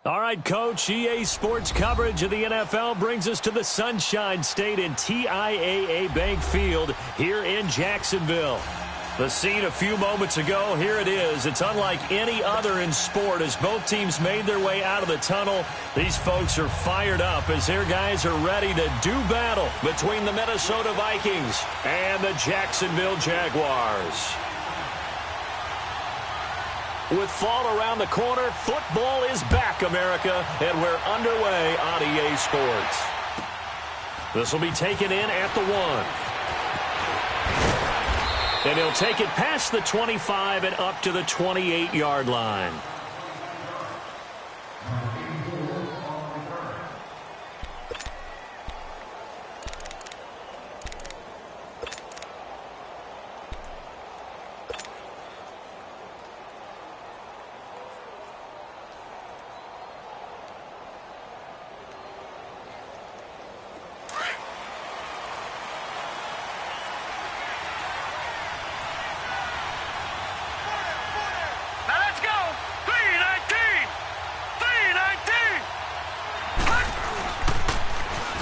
All right, Coach, EA Sports coverage of the NFL brings us to the Sunshine State in TIAA Bank Field here in Jacksonville. The scene a few moments ago, here it is. It's unlike any other in sport as both teams made their way out of the tunnel. These folks are fired up as their guys are ready to do battle between the Minnesota Vikings and the Jacksonville Jaguars. With fall around the corner, football is back, America, and we're underway on EA Sports. This will be taken in at the 1. And he'll take it past the 25 and up to the 28-yard line.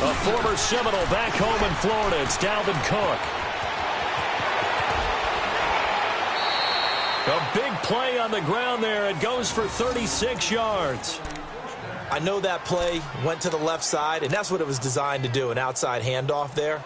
A former Seminole back home in Florida. It's Dalvin Cook. A big play on the ground there. It goes for 36 yards. I know that play went to the left side, and that's what it was designed to do, an outside handoff there.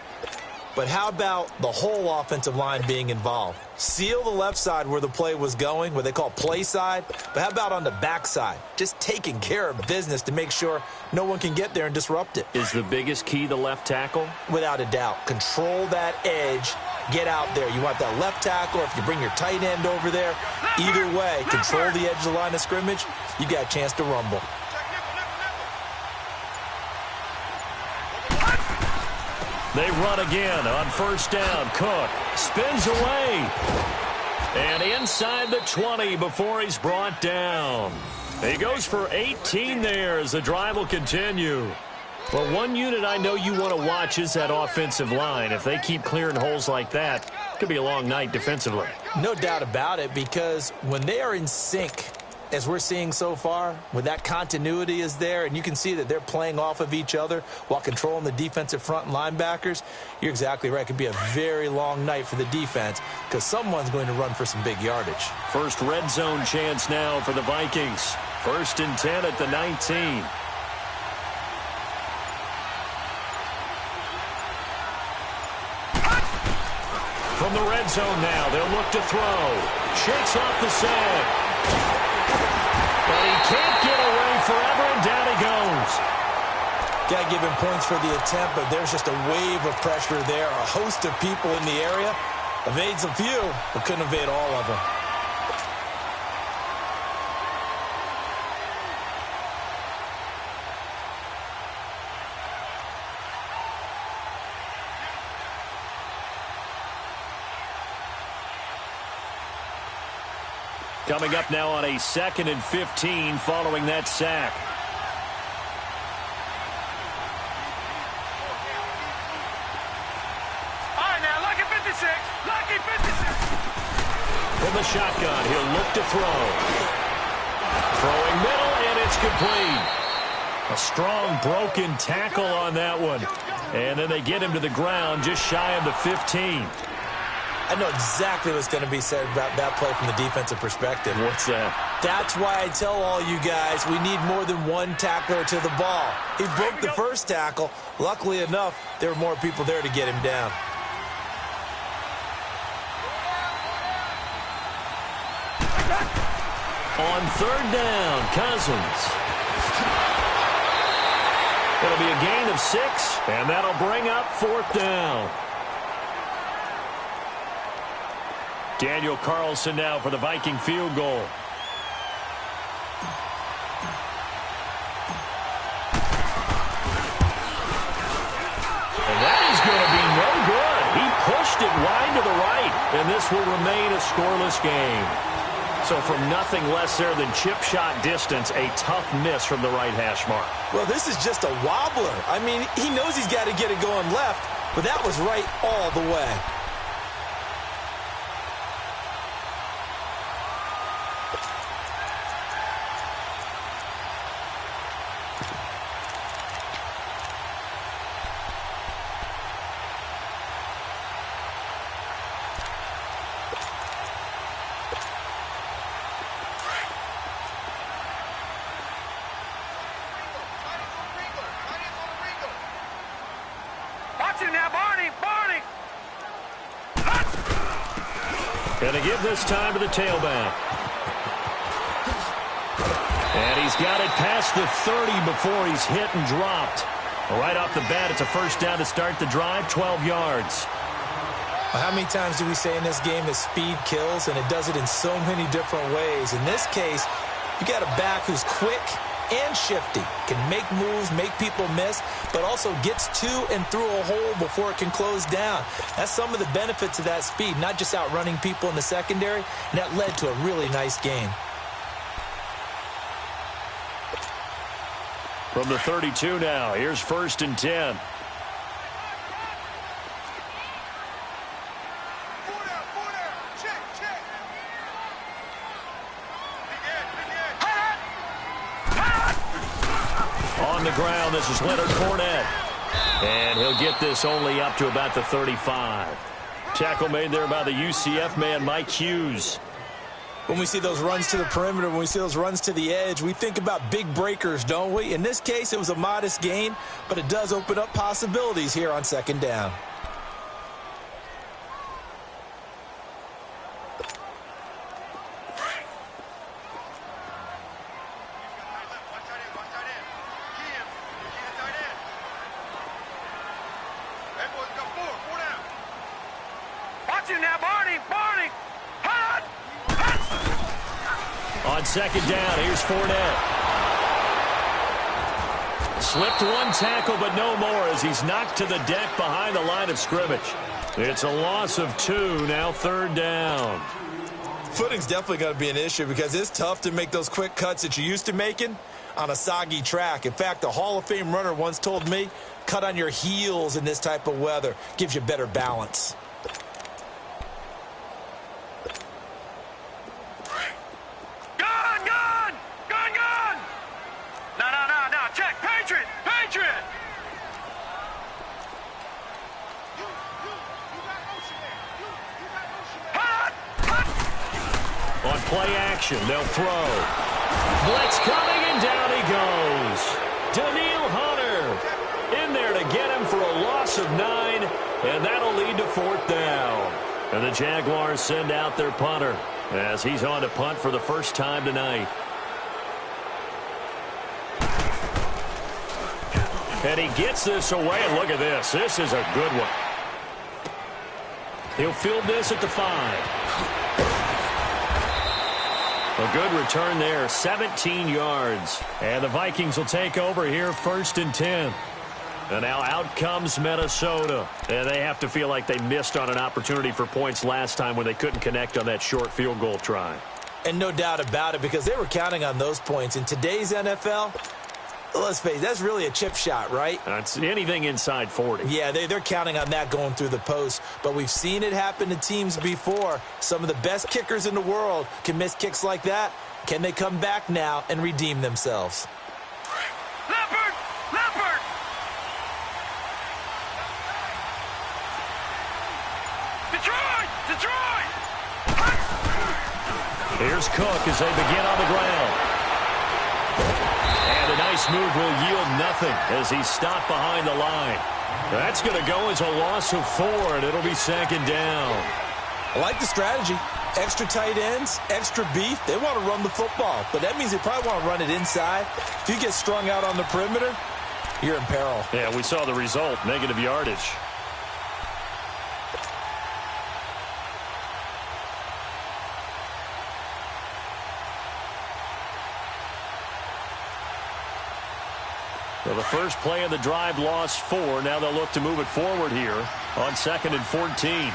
But how about the whole offensive line being involved? Seal the left side where the play was going, what they call play side. But how about on the back side? Just taking care of business to make sure no one can get there and disrupt it. Is the biggest key the left tackle? Without a doubt. Control that edge. Get out there. You want that left tackle, or if you bring your tight end over there, either way, control the edge of the line of scrimmage, you got a chance to rumble. They run again on first down. Cook spins away. And inside the 20 before he's brought down. He goes for 18 there as the drive will continue. Well, one unit I know you want to watch is that offensive line. If they keep clearing holes like that, it could be a long night defensively. No doubt about it, because when they are in sync, as we're seeing so far, when that continuity is there and you can see that they're playing off of each other while controlling the defensive front and linebackers, you're exactly right. It could be a very long night for the defense because someone's going to run for some big yardage. First red zone chance now for the Vikings. 1st and 10 at the 19. From the red zone now, they'll look to throw. Shakes off the sag. But he can't get away forever, and down he goes. Got to give him points for the attempt, but there's just a wave of pressure there. A host of people in the area. Evades a few, but couldn't evade all of them. Coming up now on a 2nd and 15 following that sack. All right, now, lucky 56. Lucky 56. From the shotgun, he'll look to throw. Throwing middle, and it's complete. A strong broken tackle on that one. And then they get him to the ground just shy of the 15. I know exactly what's going to be said about that play from the defensive perspective. What's that? That's why I tell all you guys we need more than one tackler to the ball. He broke the first tackle. Luckily enough, there were more people there to get him down. On 3rd down, Cousins. It'll be a gain of 6, and that'll bring up 4th down. Daniel Carlson now for the Viking field goal. And that is going to be no good. He pushed it wide to the right, and this will remain a scoreless game. So from nothing less there than chip shot distance, a tough miss from the right hash mark. Well, this is just a wobbler. I mean, he knows he's got to get it going left, but that was right all the way. And to give this time to the tailback. And he's got it past the 30 before he's hit and dropped. Right off the bat, it's a first down to start the drive, 12 yards. Well, how many times do we say in this game that speed kills, and it does it in so many different ways? In this case, you got a back who's quick and shifty, can make moves, make people miss, but also gets to and through a hole before it can close down. That's some of the benefits of that speed, not just outrunning people in the secondary, and that led to a really nice game. From the 32 now, here's 1st and 10. On the ground, this is Leonard Fournette. And he'll get this only up to about the 35. Tackle made there by the UCF man, Mike Hughes. When we see those runs to the perimeter, when we see those runs to the edge, we think about big breakers, don't we? In this case, it was a modest gain, but it does open up possibilities here on 2nd down. On 2nd down, here's Fournette. Slipped one tackle, but no more as he's knocked to the deck behind the line of scrimmage. It's a loss of 2, now 3rd down. Footing's definitely going to be an issue because it's tough to make those quick cuts that you're used to making on a soggy track. In fact, a Hall of Fame runner once told me, cut on your heels in this type of weather. Gives you better balance. On play action, they'll throw. Blitz coming, and down he goes. Daniil Hunter in there to get him for a loss of 9, and that'll lead to 4th down. And the Jaguars send out their punter as he's on to punt for the first time tonight. And he gets this away, and look at this. This is a good one. He'll field this at the 5. A good return there, 17 yards. And the Vikings will take over here, 1st and 10. And now out comes Minnesota. And they have to feel like they missed on an opportunity for points last time when they couldn't connect on that short field goal try. And no doubt about it, because they were counting on those points. In today's NFL, let's face it, that's really a chip shot, right? It's anything inside 40. Yeah, they're counting on that going through the post. But we've seen it happen to teams before. Some of the best kickers in the world can miss kicks like that. Can they come back now and redeem themselves? Leopard! Leopard! Detroit! Detroit! Here's Cook as they begin on the ground. And a nice move will yield nothing as he's stopped behind the line. That's going to go as a loss of 4, and it'll be 2nd down. I like the strategy. Extra tight ends, extra beef. They want to run the football, but that means they probably want to run it inside. If you get strung out on the perimeter, you're in peril. Yeah, we saw the result, negative yardage. So the first play of the drive lost 4. Now they'll look to move it forward here on 2nd and 14.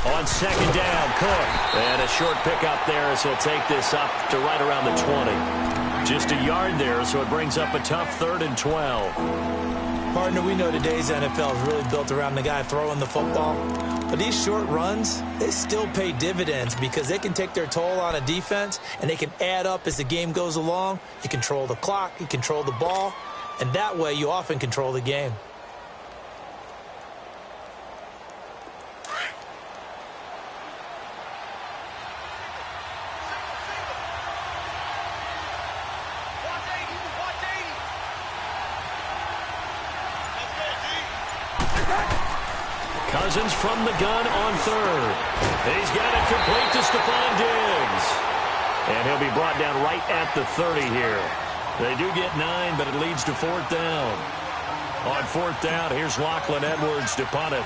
On 2nd down, Cook. And a short pickup there as he'll take this up to right around the 20. Just a yard there, so it brings up a tough 3rd and 12. Partner, we know today's NFL is really built around the guy throwing the football. But these short runs, they still pay dividends because they can take their toll on a defense, and they can add up as the game goes along. You control the clock, you control the ball, and that way you often control the game. Cousins from the gun on third. He's got it complete to Stephon Diggs. And he'll be brought down right at the 30 here. They do get 9, but it leads to fourth down. On fourth down, here's Lachlan Edwards to punt it.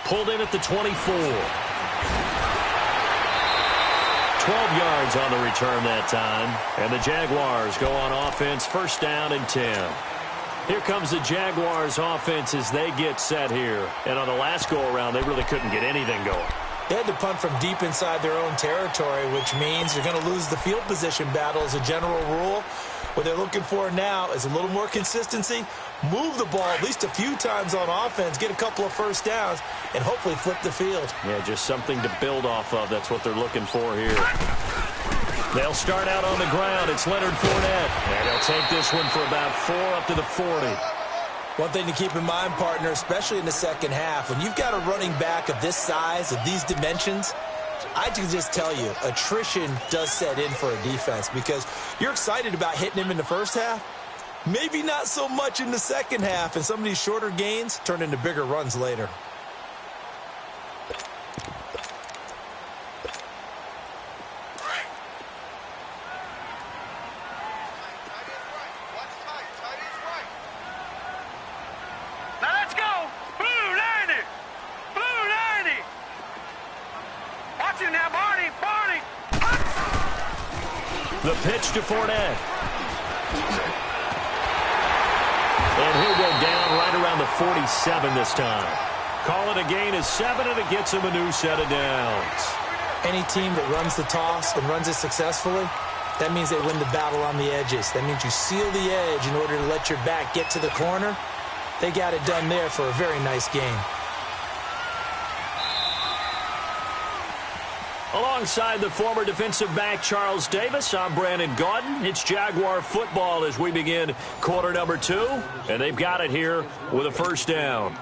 Pulled in at the 24. 12 yards on the return that time. And the Jaguars go on offense, first down and 10. Here comes the Jaguars offense as they get set here. And on the last go-around, they really couldn't get anything going. They had to punt from deep inside their own territory, which means they're going to lose the field position battle as a general rule. What they're looking for now is a little more consistency, move the ball at least a few times on offense, get a couple of first downs, and hopefully flip the field. Yeah, just something to build off of. That's what they're looking for here. They'll start out on the ground. It's Leonard Fournette. And they'll take this one for about 4 up to the 40. One thing to keep in mind, partner, especially in the second half, when you've got a running back of this size, of these dimensions, I can just tell you, attrition does set in for a defense because you're excited about hitting him in the first half. Maybe not so much in the second half, and some of these shorter gains turn into bigger runs later. The pitch to Fournette. And he'll go down right around the 47 this time. Call it a gain of 7, and it gets him a new set of downs. Any team that runs the toss and runs it successfully, that means they win the battle on the edges. That means you seal the edge in order to let your back get to the corner. They got it done there for a very nice game. Alongside the former defensive back Charles Davis, I'm Brandon Gaudin. It's Jaguar football as we begin quarter number 2, and they've got it here with a first down.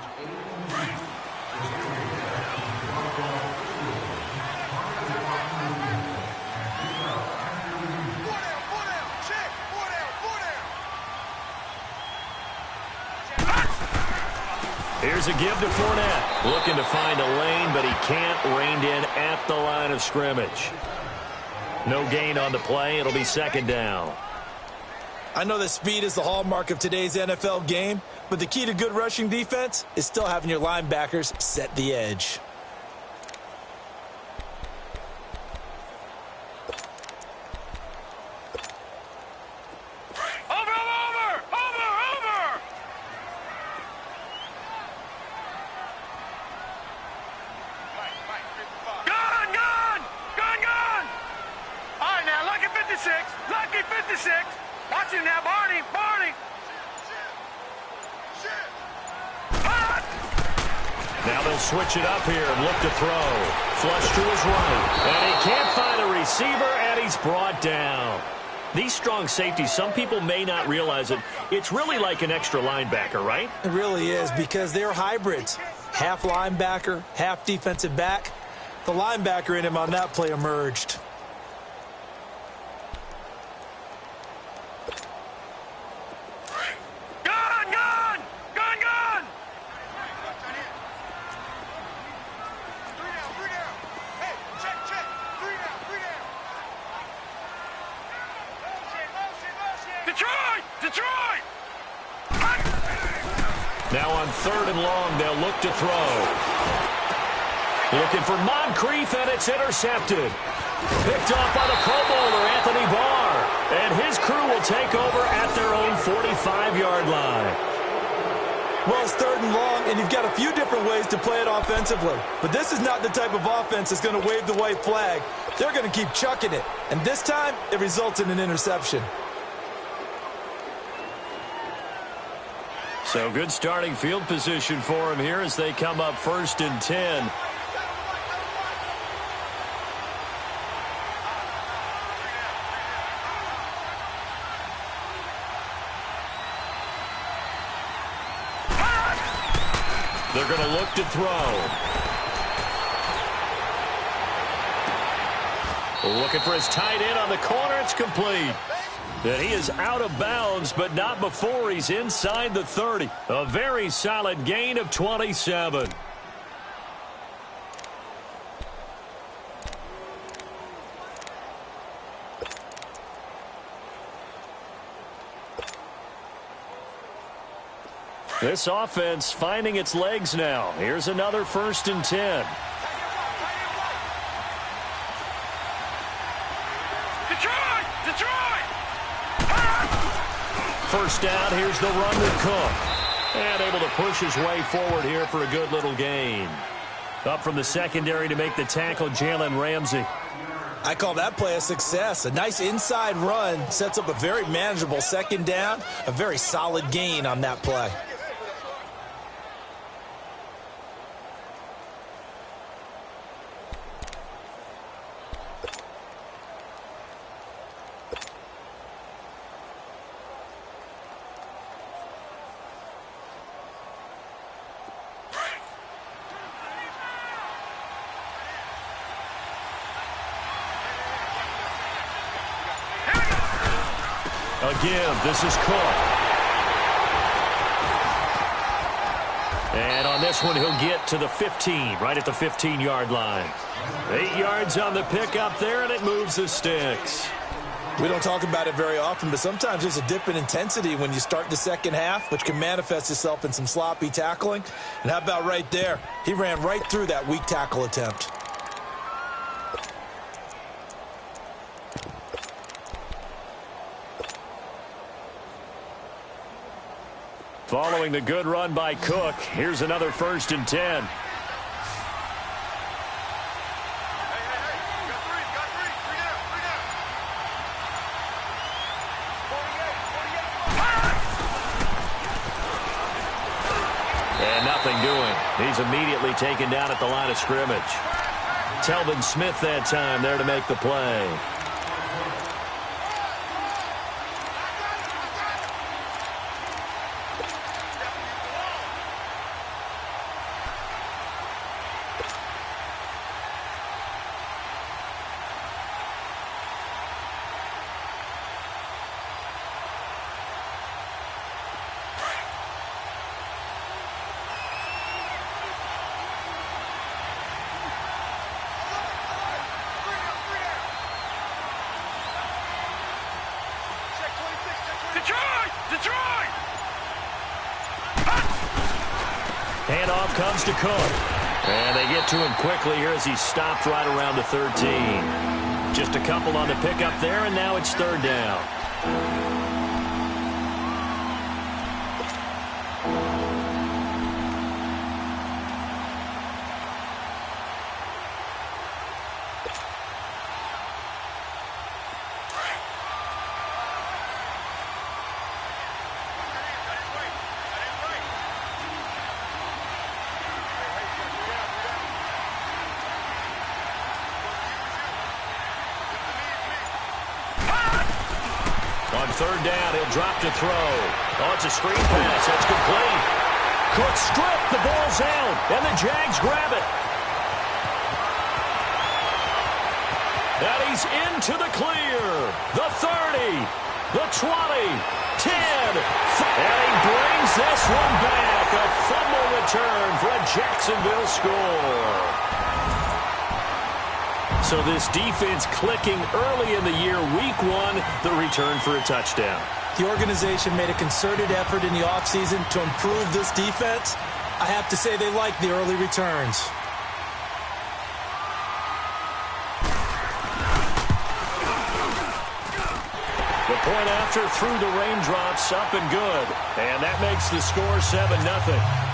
Here's a give to Fournette. Looking to find a lane, but he can't. Reined in at the line of scrimmage. No gain on the play. It'll be second down. I know that speed is the hallmark of today's NFL game, but the key to good rushing defense is still having your linebackers set the edge. Now they'll switch it up here and look to throw. Flush to his right. And he can't find a receiver, and he's brought down. These strong safeties, some people may not realize it. It's really like an extra linebacker, right? It really is, because they're hybrids. Half linebacker, half defensive back. The linebacker in him on that play emerged. Now on third and long, they'll look to throw. Looking for Moncrief, and it's intercepted. Picked off by the Pro Bowler, Anthony Barr. And his crew will take over at their own 45-yard line. Well, it's third and long, and you've got a few different ways to play it offensively. But this is not the type of offense that's going to wave the white flag. They're going to keep chucking it. And this time, it results in an interception. So good starting field position for him here as they come up first and 10. They're going to look to throw. Looking for his tight end on the corner. It's complete. And he is out of bounds, but not before he's inside the 30. A very solid gain of 27. This offense finding its legs now. Here's another 1st and 10. First down, here's the run to Cook. And able to push his way forward here for a good little gain. Up from the secondary to make the tackle, Jalen Ramsey. I call that play a success. A nice inside run sets up a very manageable 2nd down. A very solid gain on that play. Again, this is Cook. And on this one, he'll get to the 15, right at the 15-yard line. 8 yards on the pickup there, and it moves the sticks. We don't talk about it very often, but sometimes there's a dip in intensity when you start the 2nd half, which can manifest itself in some sloppy tackling. And how about right there? He ran right through that weak tackle attempt. Following the good run by Cook, here's another 1st and 10. And nothing doing. He's immediately taken down at the line of scrimmage. Telvin Smith that time there to make the play. Handoff comes to Cook. And they get to him quickly here as he stopped right around the 13. Just a couple on the pickup there, and now it's 3rd down. On 3rd down, he'll drop to throw. Oh, it's a screen pass. That's complete. Cook stripped. The ball's out, and the Jags grab it. And he's into the clear. The 30, the 20, 10. And he brings this one back. A fumble return for a Jacksonville score. So this defense clicking early in the year, week 1, the return for a touchdown. The organization made a concerted effort in the offseason to improve this defense. I have to say they like the early returns. The point after through the raindrops, up and good. And that makes the score 7-0.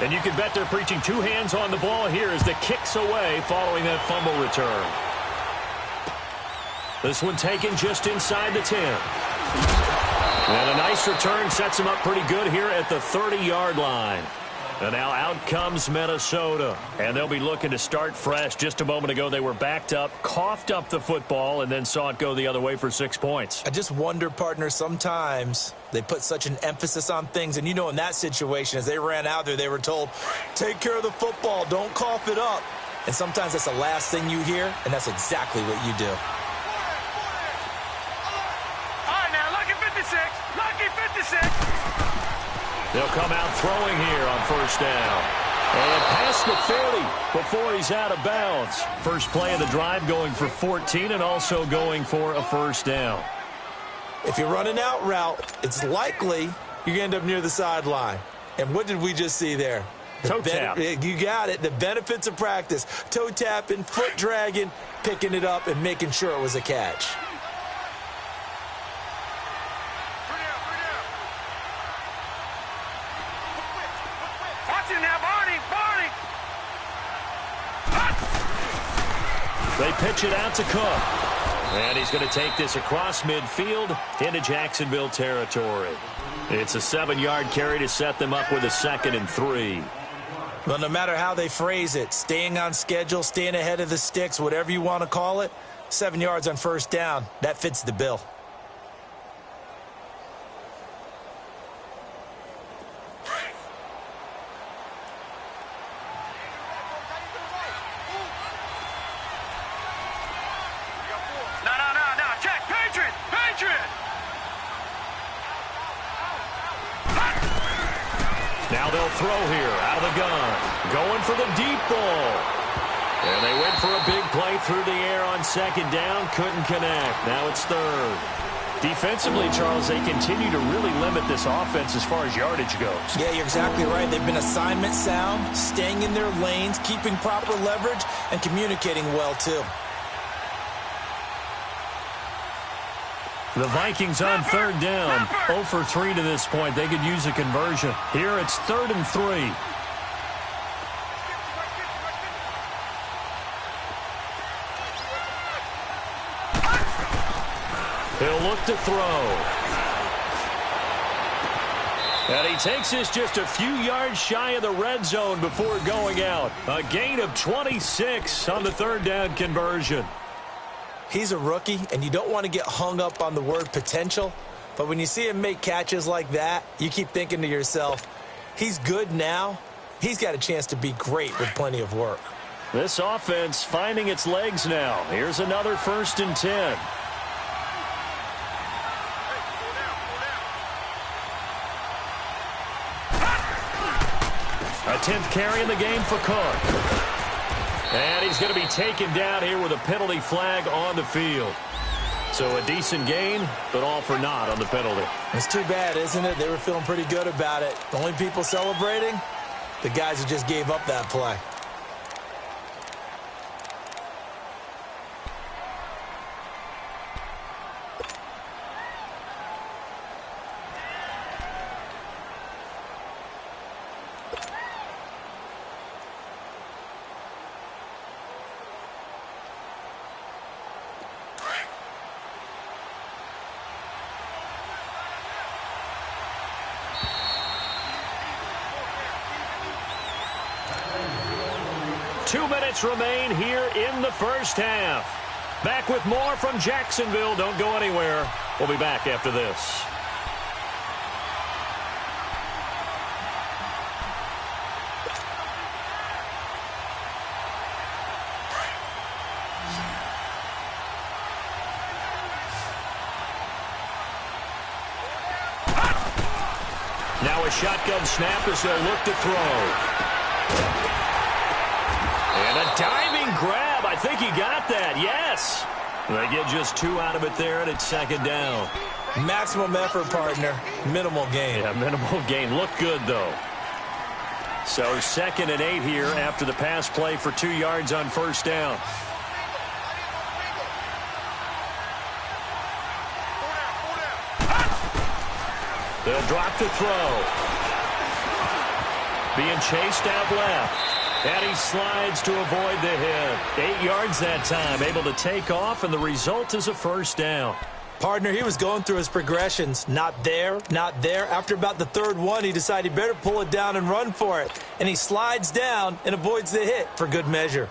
And you can bet they're preaching 2 hands on the ball here as the kick's away following that fumble return. This one taken just inside the 10. And a nice return sets him up pretty good here at the 30-yard line. And now out comes Minnesota. And they'll be looking to start fresh. Just a moment ago, they were backed up, coughed up the football, and then saw it go the other way for 6 points. I just wonder, partner, sometimes they put such an emphasis on things. And, you know, in that situation, as they ran out there, they were told, take care of the football, don't cough it up. And sometimes that's the last thing you hear, and that's exactly what you do. All right, now, lucky 56. Lucky 56. They'll come out throwing here on first down. And past the 30 before he's out of bounds. First play of the drive going for 14 and also going for a first down. If you run an out route, it's likely you're going to end up near the sideline. And what did we just see there? Toe tap. You got it. The benefits of practice. Toe tapping, foot dragging, picking it up, and making sure it was a catch. Watch it now, Barney. Barney. They pitch it out to Cook. And he's going to take this across midfield into Jacksonville territory. It's a 7-yard carry to set them up with a 2nd and 3. Well, no matter how they phrase it, staying on schedule, staying ahead of the sticks, whatever you want to call it, 7 yards on first down, that fits the bill. No. Check. Patriot. Patriot. Now they'll throw here out of the gun. Going for the deep ball. And they went for a big play through the air on 2nd down. Couldn't connect. Now it's 3rd. Defensively, Charles, they continue to really limit this offense as far as yardage goes. Yeah, you're exactly right. They've been assignment sound, staying in their lanes, keeping proper leverage, and communicating well, too. The Vikings on 3rd down. 0 for 3 to this point. They could use a conversion. Here it's 3rd and 3. He'll look to throw. And he takes this just a few yards shy of the red zone before going out. A gain of 26 on the 3rd down conversion. He's a rookie, and you don't want to get hung up on the word potential. But when you see him make catches like that, you keep thinking to yourself, he's good now. He's got a chance to be great with plenty of work. This offense finding its legs now. Here's another 1st and 10. A 10th carry in the game for Cook. And he's going to be taken down here with a penalty flag on the field. So a decent gain, but all for naught on the penalty. It's too bad, isn't it? They were feeling pretty good about it. The only people celebrating, the guys who just gave up that play. Two minutes remain here in the first half. Back with more from Jacksonville. Don't go anywhere. We'll be back after this. Now a shotgun snap as they'll look to throw. And a diving grab. I think he got that. Yes. They get just 2 out of it there, and it's 2nd down. Maximum effort, partner. Minimal gain. Yeah, minimal gain. Look good, though. So 2nd and 8 here after the pass play for 2 yards on first down. They'll drop to throw. Being chased out left. And he slides to avoid the hit. 8 yards that time, able to take off, and the result is a first down. Partner, he was going through his progressions. Not there, not there. After about the 3rd one, he decided he better pull it down and run for it. And he slides down and avoids the hit for good measure.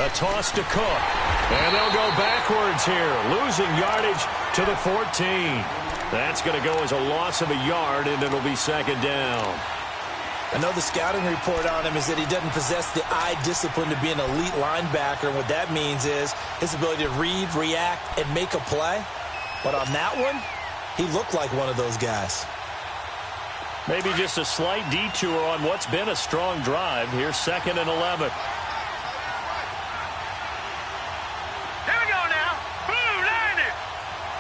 A toss to Cook. And they'll go backwards here, losing yardage to the 14. That's going to go as a loss of a yard, and it'll be second down. I know the scouting report on him is that he doesn't possess the eye discipline to be an elite linebacker. And what that means is his ability to read, react, and make a play. But on that one, he looked like one of those guys. Maybe just a slight detour on what's been a strong drive. Here's 2nd and 11. Here we go now. Blue 90.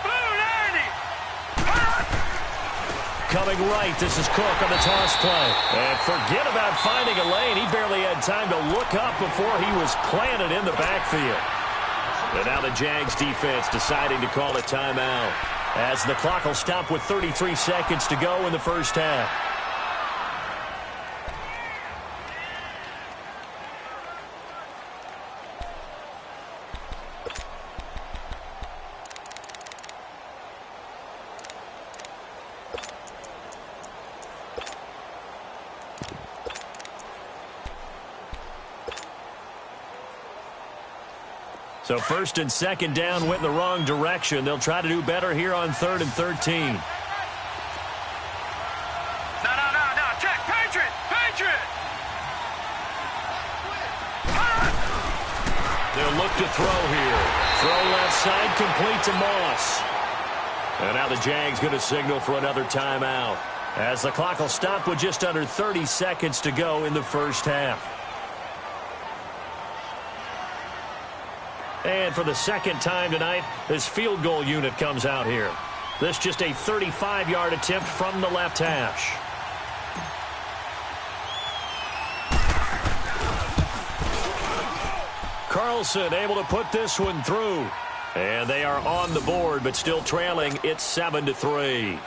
Blue 90. Coming right, this is Cook on the toss play. And forget about finding a lane. He barely had time to look up before he was planted in the backfield. And now the Jags defense deciding to call a timeout, as the clock will stop with 33 seconds to go in the first half. So 1st and 2nd down went in the wrong direction. They'll try to do better here on 3rd and 13. No. Check. Patriot. They'll look to throw here. Throw left side, complete to Moss. And now the Jags going to signal for another timeout, as the clock will stop with just under 30 seconds to go in the first half. And for the second time tonight, this field goal unit comes out here. This just a 35-yard attempt from the left hash. Carlson able to put this one through. And they are on the board, but still trailing. It's 7-3.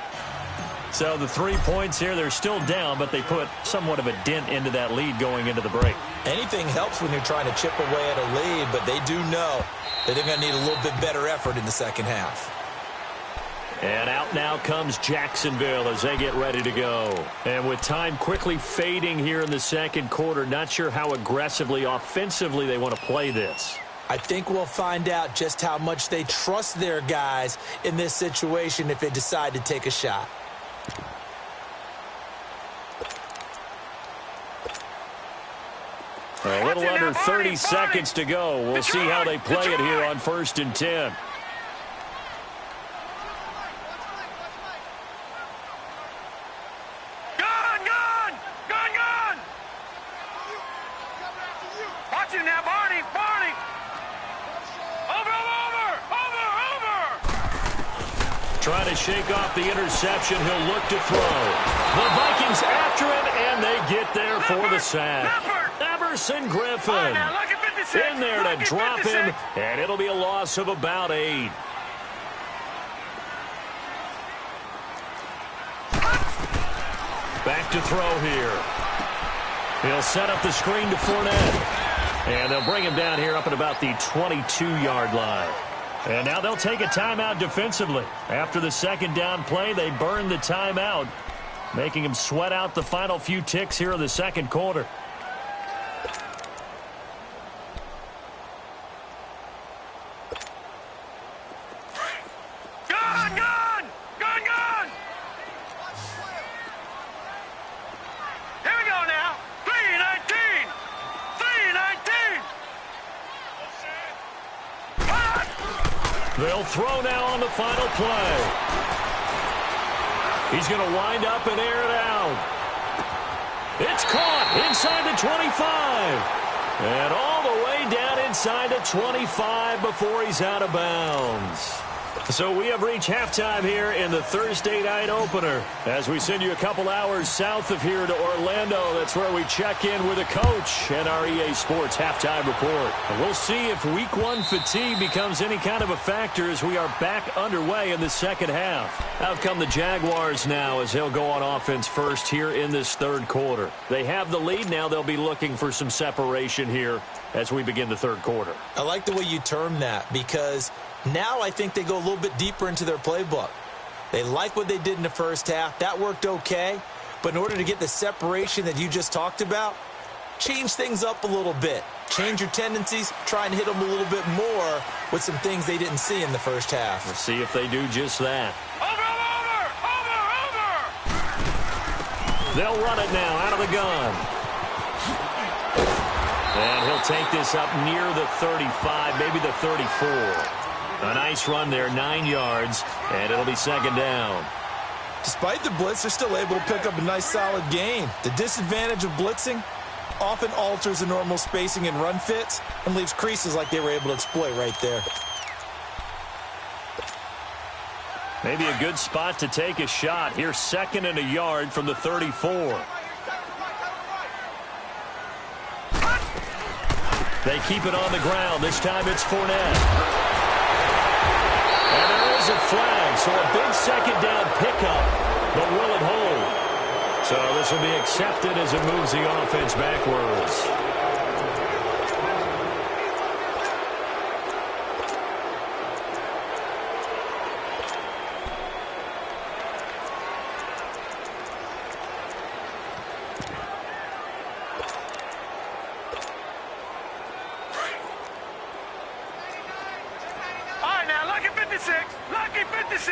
So the 3 points here, they're still down, but they put somewhat of a dent into that lead going into the break. Anything helps when you're trying to chip away at a lead, but they do know that they're going to need a little bit better effort in the second half. And out now comes Jacksonville as they get ready to go. And with time quickly fading here in the second quarter, not sure how aggressively, offensively they want to play this. I think we'll find out just how much they trust their guys in this situation if they decide to take a shot. A little under 30 seconds to go. We'll see how they play it here on 1st and 10. Gun! Watch him now, Barney! Over! Trying to shake off the interception. He'll look to throw. The Vikings after him, and they get there for the sack. Everson Griffin in there to drop him, and it'll be a loss of about 8. Back to throw here. He'll set up the screen to Fournette, and they'll bring him down here up at about the 22-yard line. And now they'll take a timeout defensively. After the second down play, they burn the timeout, making him sweat out the final few ticks here in the second quarter. They'll throw now on the final play. He's going to wind up and air it out. It's caught inside the 25. And all the way down inside the 25 before he's out of bounds. So we have reached halftime here in the Thursday night opener. As we send you a couple hours south of here to Orlando, that's where we check in with a coach and our EA Sports halftime report. And we'll see if week one fatigue becomes any kind of a factor as we are back underway in the second half. Out come the Jaguars now as they'll go on offense first here in this third quarter. They have the lead now. They'll be looking for some separation here as we begin the third quarter. I like the way you term that, because now I think they go a little bit deeper into their playbook. They like what they did in the first half. That worked okay. But in order to get the separation that you just talked about, change things up a little bit. Change your tendencies, try and hit them a little bit more with some things they didn't see in the first half. Let's see if they do just that. They'll run it now out of the gun. And he'll take this up near the 35, maybe the 34. A nice run there, 9 yards, and it'll be second down. Despite the blitz, they're still able to pick up a nice solid gain. The disadvantage of blitzing often alters the normal spacing and run fits and leaves creases like they were able to exploit right there. Maybe a good spot to take a shot. Here's second and a yard from the 34. They keep it on the ground. This time it's Fournette. And there is a flag, so a big second down pickup, but will it hold? So this will be accepted as it moves the offense backwards. Lucky 56.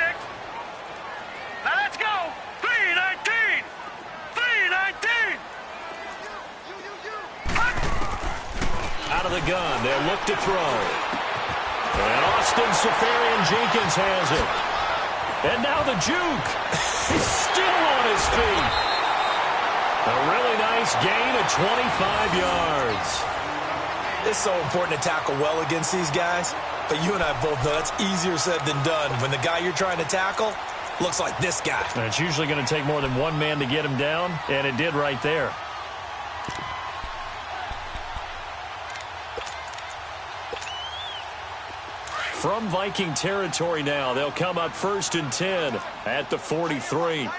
Now let's go. 319. 319. Out of the gun. They'll look to throw. And Austin Seferian-Jenkins has it. And now the juke. He's still on his feet. A really nice gain of 25 yards. It's so important to tackle well against these guys. But you and I both know that's easier said than done when the guy you're trying to tackle looks like this guy. And it's usually going to take more than one man to get him down, and it did right there. From Viking territory now, they'll come up 1st and 10 at the 43.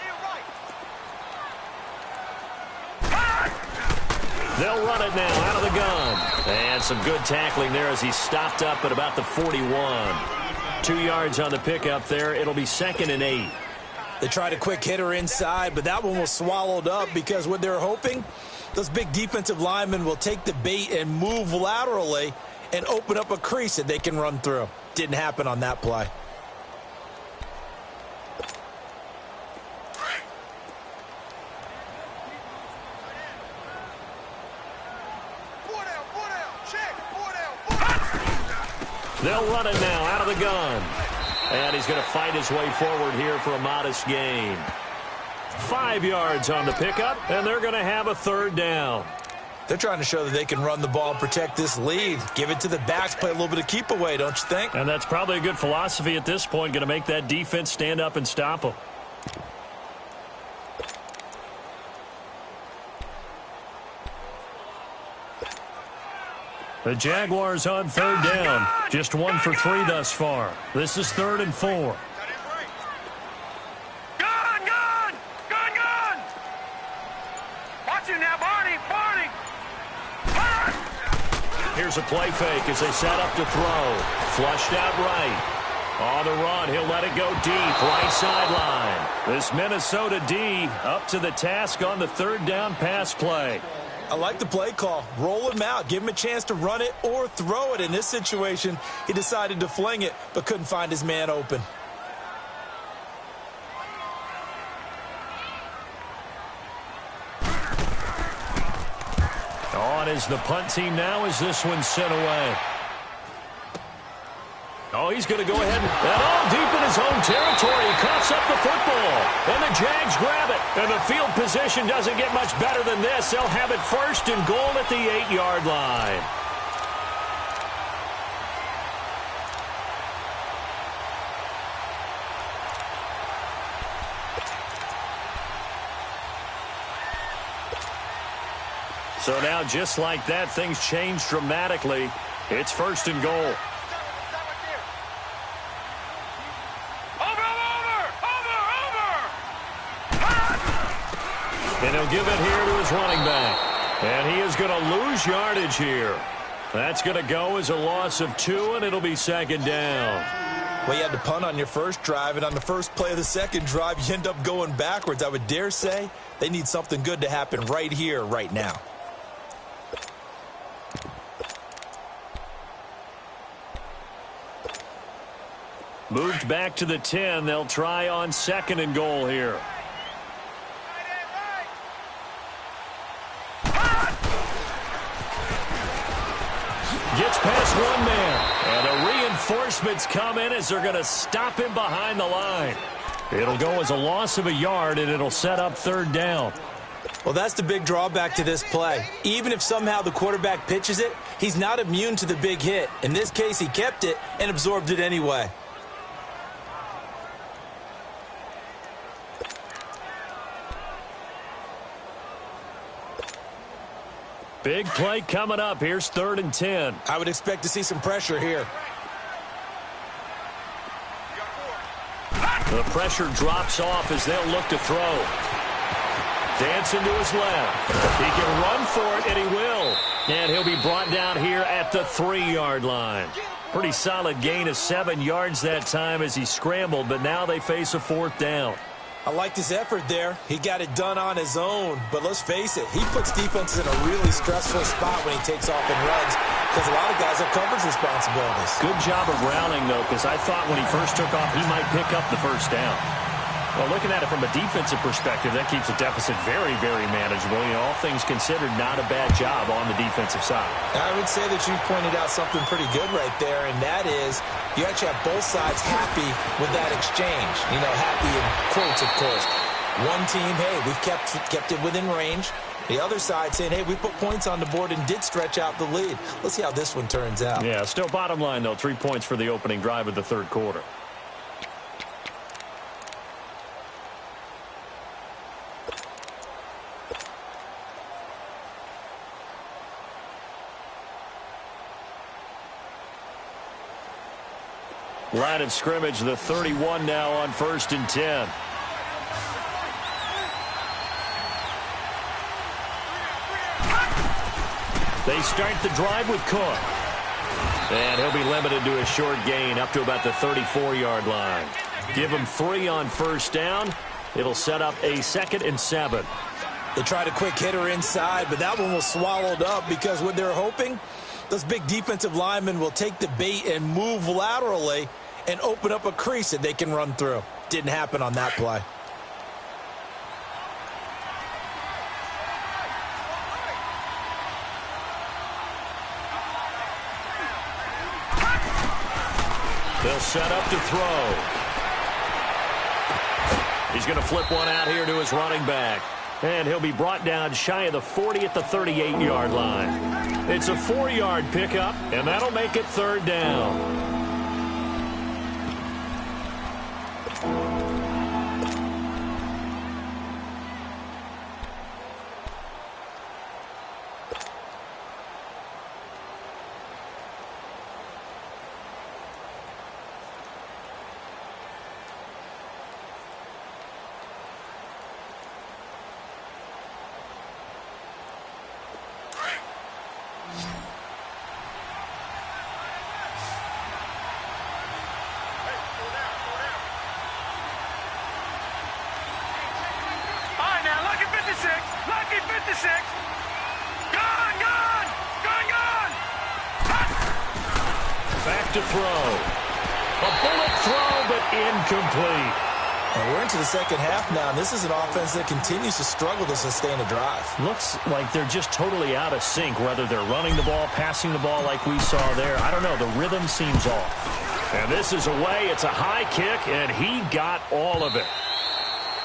They'll run it now out of the gun. And some good tackling there as he stopped up at about the 41. 2 yards on the pickup there. It'll be 2nd and 8. They tried a quick hitter inside, but that one was swallowed up because what they're hoping, those big defensive linemen will take the bait and move laterally and open up a crease that they can run through. Didn't happen on that play. They'll run it now out of the gun. And he's going to fight his way forward here for a modest gain. 5 yards on the pickup, and they're going to have a 3rd down. They're trying to show that they can run the ball and protect this lead. Give it to the backs, play a little bit of keep away, don't you think? And that's probably a good philosophy at this point, going to make that defense stand up and stop them. The Jaguars on 3rd down. Just 1 for 3 thus far. This is 3rd and 4. Gun! Watch it now, Barney! Here's a play fake as they set up to throw. Flushed out right. On the run, he'll let it go deep, right sideline. This Minnesota D up to the task on the 3rd down pass play. I like the play call. Roll him out. Give him a chance to run it or throw it. In this situation, he decided to fling it, but couldn't find his man open. On is the punt team now as this one's sent away. Oh, he's going to go ahead and all deep in his own territory. He coughs up the football. And the Jags grab it. And the field position doesn't get much better than this. They'll have it 1st and goal at the 8-yard line. So now, just like that, things change dramatically. It's 1st and goal. And he'll give it here to his running back. And he is going to lose yardage here. That's going to go as a loss of 2, and it'll be 2nd down. Well, you had to punt on your first drive, and on the first play of the second drive, you end up going backwards. I would dare say they need something good to happen right here, right now. Moved back to the 10. They'll try on 2nd and goal here. Gets past one man. And the reinforcements come in as they're going to stop him behind the line. It'll go as a loss of a yard, and it'll set up 3rd down. Well, that's the big drawback to this play. Even if somehow the quarterback pitches it, he's not immune to the big hit. In this case, he kept it and absorbed it anyway. Big play coming up. Here's 3rd and 10. I would expect to see some pressure here. The pressure drops off as they'll look to throw. Dancing to his left. He can run for it, and he will. And he'll be brought down here at the 3-yard line. Pretty solid gain of 7 yards that time as he scrambled, but now they face a 4th down. I liked his effort there. He got it done on his own. But let's face it, he puts defenses in a really stressful spot when he takes off and runs because a lot of guys have coverage responsibilities. Good job of rounding, though, because I thought when he first took off, he might pick up the 1st down. Well, looking at it from a defensive perspective, that keeps the deficit very, very manageable. You know, all things considered, not a bad job on the defensive side. I would say that you've pointed out something pretty good right there, and that is you actually have both sides happy with that exchange. You know, happy in quotes, of course. One team, hey, we've kept it within range. The other side saying, hey, we put points on the board and did stretch out the lead. Let's see how this one turns out. Yeah, still bottom line, though, 3 points for the opening drive of the 3rd quarter. Line of scrimmage, the 31 now on 1st and 10. They start the drive with Cook. And he'll be limited to a short gain up to about the 34-yard line. Give him 3 on 1st down. It'll set up a 2nd and 7. They tried a quick hitter inside, but that one was swallowed up because what they're hoping, those big defensive linemen will take the bait and move laterally and open up a crease that they can run through. Didn't happen on that play. They'll set up to throw. He's going to flip one out here to his running back. And he'll be brought down shy of the 40 at the 38-yard line. It's a 4-yard pickup, and that'll make it 3rd down. Back to throw. A bullet throw, but incomplete. And we're into the 2nd half now, and this is an offense that continues to struggle to sustain a drive. Looks like they're just totally out of sync, whether they're running the ball, passing the ball like we saw there. I don't know. The rhythm seems off. And this is away. It's a high kick, and he got all of it.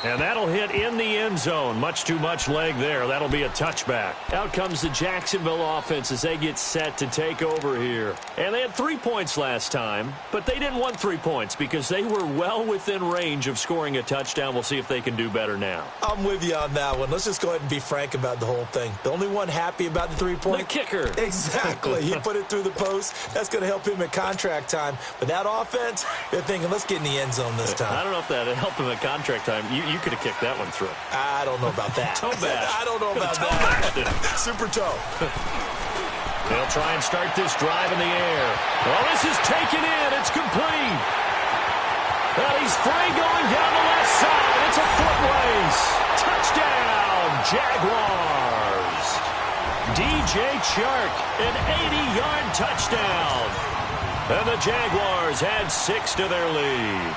And that'll hit in the end zone. Much too much leg there. That'll be a touchback. Out comes the Jacksonville offense as they get set to take over here. And they had 3 points last time, but they didn't want 3 points because they were well within range of scoring a touchdown. We'll see if they can do better now. I'm with you on that one. Let's just go ahead and be frank about the whole thing. The only one happy about the 3-point? The kicker. Exactly. He put it through the post. That's going to help him at contract time. But that offense, they're thinking, let's get in the end zone this time. I don't know if that helped him at contract time. You could have kicked that one through. I don't know about that. Toe bash. I don't know about that. Super toe. They'll try and start this drive in the air. Well, this is taken in. It's complete. Well, he's free going down the left side. It's a foot race. Touchdown, Jaguars. DJ Chark, an 80-yard touchdown. And the Jaguars add 6 to their lead.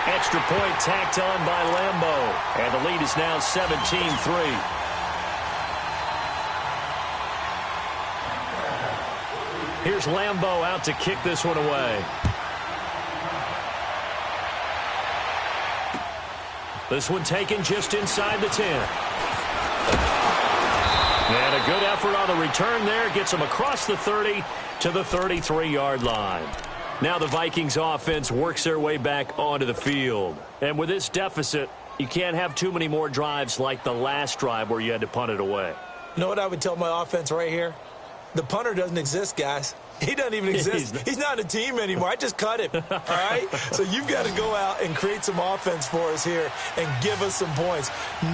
Extra point tacked on by Lambeau. And the lead is now 17-3. Here's Lambeau out to kick this one away. This one taken just inside the 10. And a good effort on the return there. Gets him across the 30 to the 33-yard line. Now the Vikings offense works their way back onto the field. And with this deficit, you can't have too many more drives like the last drive where you had to punt it away. You know what I would tell my offense right here? The punter doesn't exist, guys. He doesn't even exist. He's not a team anymore. I just cut him, all right? So you've got to go out and create some offense for us here and give us some points.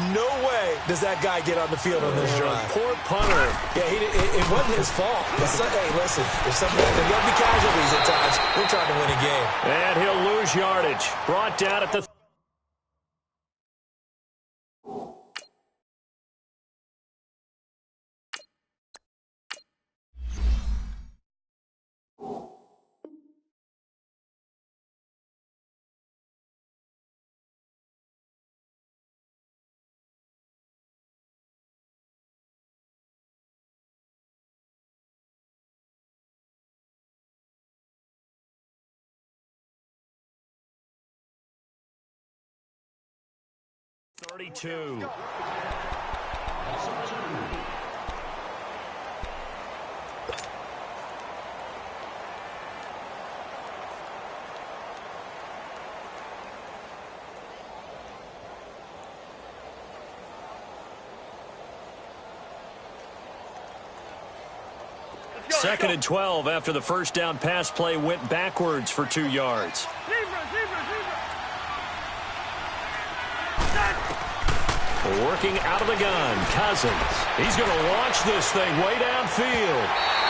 No way does that guy get on the field on this drive. Poor punter. Yeah, it wasn't his fault. Hey, listen, there's going to be casualties at times. We're trying to win a game. And he'll lose yardage. Brought down at the 32. Second and 12 after the first down pass play went backwards for 2 yards. Working out of the gun, Cousins. He's going to launch this thing way downfield.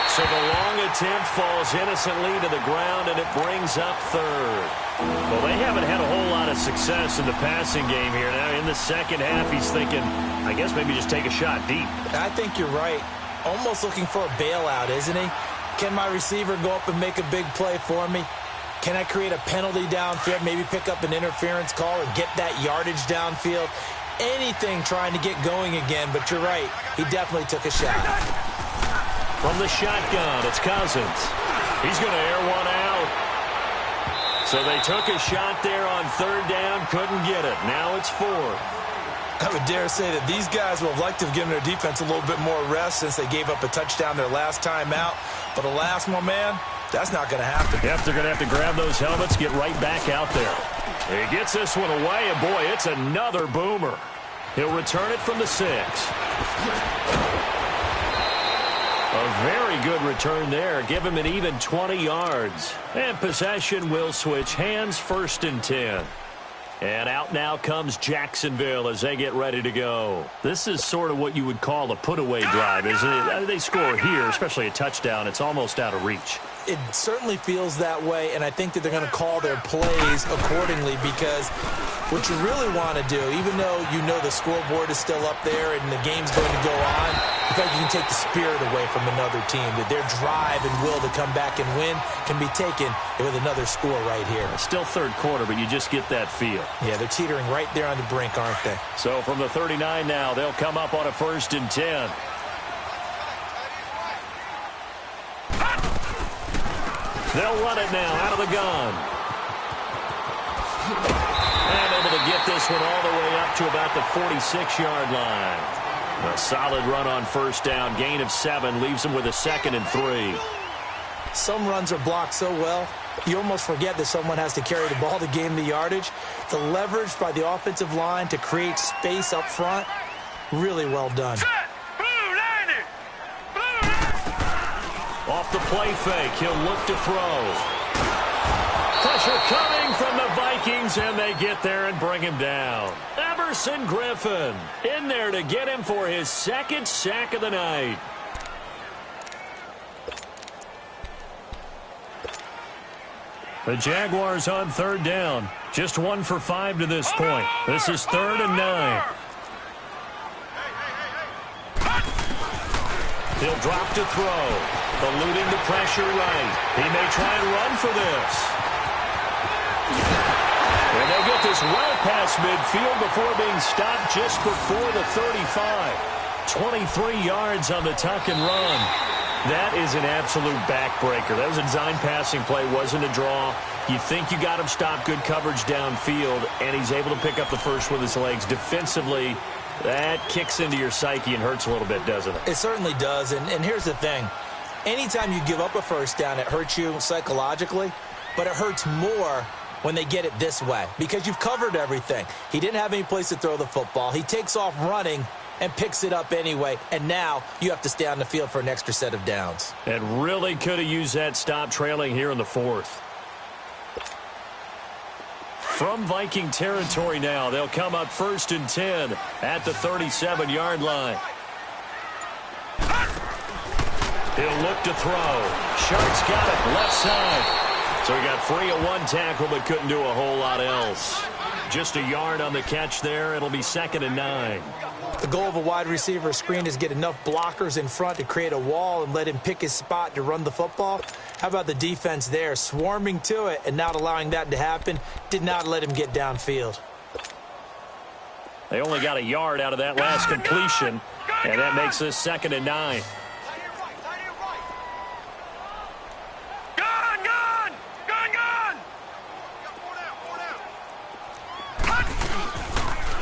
So the long attempt falls innocently to the ground, and it brings up third. Well, they haven't had a whole lot of success in the passing game here. Now, in the second half, he's thinking, I guess maybe just take a shot deep. I think you're right. Almost looking for a bailout, isn't he? Can my receiver go up and make a big play for me? Can I create a penalty downfield, maybe pick up an interference call and get that yardage downfield? Anything trying to get going again, but you're right. He definitely took a shot. From the shotgun, it's Cousins. He's going to air one out. So they took a shot there on third down, couldn't get it. Now it's fourth. I would dare say that these guys would have liked to have given their defense a little bit more rest since they gave up a touchdown their last time out. But alas, my man, that's not going to happen. Yep, they're going to have to grab those helmets, get right back out there. He gets this one away, and boy, it's another boomer. He'll return it from the 6. A very good return there. Give him an even 20 yards. And possession will switch hands, 1st and 10. And out now comes Jacksonville as they get ready to go. This is sort of what you would call a put-away drive, isn't it? They score here, especially a touchdown. It's almost out of reach. It certainly feels that way, and I think that they're going to call their plays accordingly because what you really want to do, even though you know the scoreboard is still up there and the game's going to go on, you feel like you can take the spirit away from another team, that their drive and will to come back and win can be taken with another score right here. Still third quarter, but you just get that feel. Yeah, they're teetering right there on the brink, aren't they? So from the 39 now, they'll come up on a 1st and 10. They'll run it now out of the gun. And able to get this one all the way up to about the 46-yard line. A solid run on first down. Gain of 7 leaves them with a 2nd and 3. Some runs are blocked so well, you almost forget that someone has to carry the ball to gain the yardage. The leverage by the offensive line to create space up front, really well done. Off the play fake, he'll look to throw. Pressure coming from the Vikings, and they get there and bring him down. Everson Griffin in there to get him for his 2nd sack of the night. The Jaguars on third down. Just 1 for 5 to this point. This is 3rd and 9. He'll drop to throw. Eluding the pressure right. He may try and run for this. And they get this well past midfield before being stopped just before the 35. 23 yards on the tuck and run. That is an absolute backbreaker. That was a design passing play, wasn't a draw. You think you got him stopped, good coverage downfield, and he's able to pick up the first with his legs. Defensively, that kicks into your psyche and hurts a little bit, doesn't it? It certainly does, and here's the thing. Anytime you give up a first down, it hurts you psychologically, but it hurts more when they get it this way because you've covered everything. He didn't have any place to throw the football. He takes off running and picks it up anyway, and now you have to stay on the field for an extra set of downs. And really could have used that stop trailing here in the fourth. From Viking territory now, they'll come up 1st and 10 at the 37-yard line. He'll look to throw. Shark's got it left side. So he got free of one tackle but couldn't do a whole lot else. Just a yard on the catch there. It'll be 2nd and 9. The goal of a wide receiver screen is get enough blockers in front to create a wall and let him pick his spot to run the football. How about the defense there, swarming to it and not allowing that to happen? Did not let him get downfield. They only got a yard out of that last completion, and that makes this 2nd and 9.